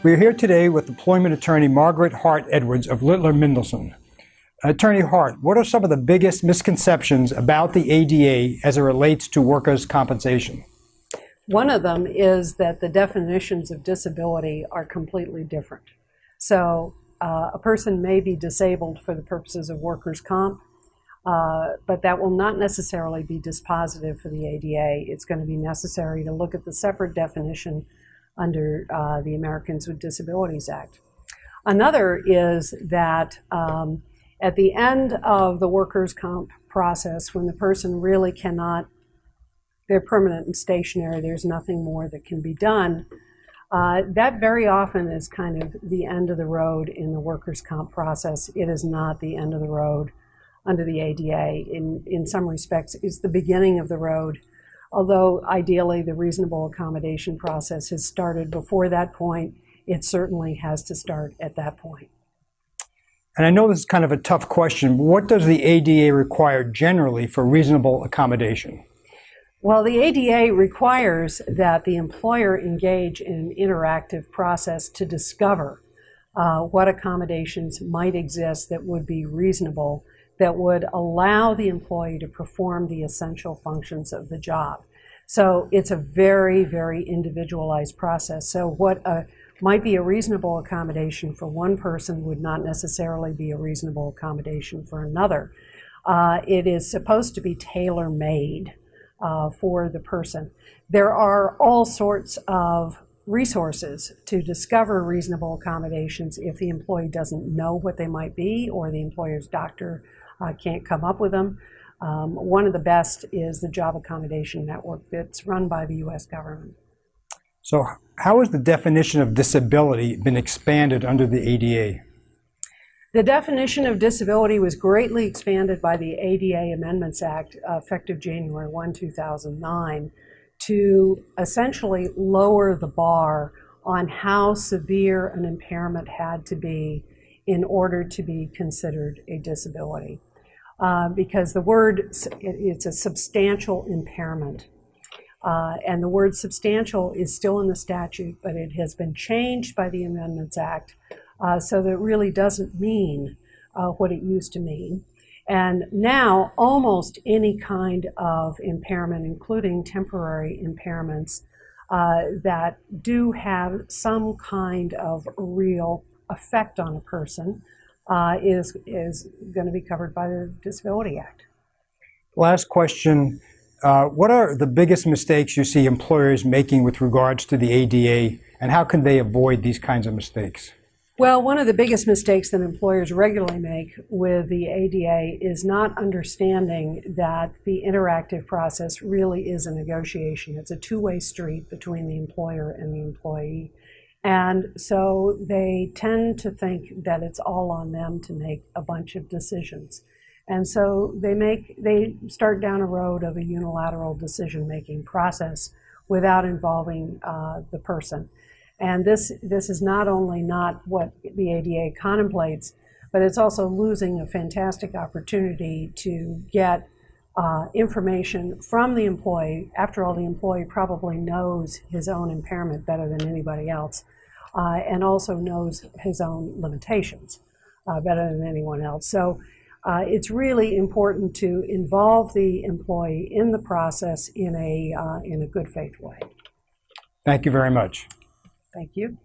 We are here today with employment attorney Margaret Hart Edwards of Littler Mendelsohn. Attorney Hart, what are some of the biggest misconceptions about the ADA as it relates to workers' compensation? One of them is that the definitions of disability are completely different. So a person may be disabled for the purposes of workers' comp, but that will not necessarily be dispositive for the ADA. It's going to be necessary to look at the separate definition under the Americans with Disabilities Act. Another is that at the end of the workers' comp process, when the person really cannot, they're permanent and stationary, there's nothing more that can be done, that very often is kind of the end of the road in the workers' comp process. It is not the end of the road under the ADA. In some respects, it's the beginning of the road, although ideally the reasonable accommodation process has started before that point. It certainly has to start at that point. And I know this is kind of a tough question, but what does the ADA require generally for reasonable accommodation? Well, the ADA requires that the employer engage in an interactive process to discover what accommodations might exist that would be reasonable, that would allow the employee to perform the essential functions of the job. So it's a very, very individualized process. So what might be a reasonable accommodation for one person would not necessarily be a reasonable accommodation for another. It is supposed to be tailor-made for the person. There are all sorts of resources to discover reasonable accommodations if the employee doesn't know what they might be or the employer's doctor can't come up with them. One of the best is the Job Accommodation Network that's run by the U.S. government. So how has the definition of disability been expanded under the ADA? The definition of disability was greatly expanded by the ADA Amendments Act, effective January 1, 2009, to essentially lower the bar on how severe an impairment had to be in order to be considered a disability. Because the word, it's a substantial impairment. And the word substantial is still in the statute, but it has been changed by the Amendments Act so that it really doesn't mean what it used to mean. And now almost any kind of impairment, including temporary impairments that do have some kind of real effect on a person, is going to be covered by the Disability Act. Last question. What are the biggest mistakes you see employers making with regards to the ADA, and how can they avoid these kinds of mistakes? Well, one of the biggest mistakes that employers regularly make with the ADA is not understanding that the interactive process really is a negotiation. It's a two-way street between the employer and the employee. And so they tend to think that it's all on them to make a bunch of decisions. And so they start down a road of a unilateral decision-making process without involving the person. And this is not only not what the ADA contemplates, but it's also losing a fantastic opportunity to get information from the employee. After all, the employee probably knows his own impairment better than anybody else, and also knows his own limitations better than anyone else. So it's really important to involve the employee in the process in a good faith way. Thank you very much. Thank you.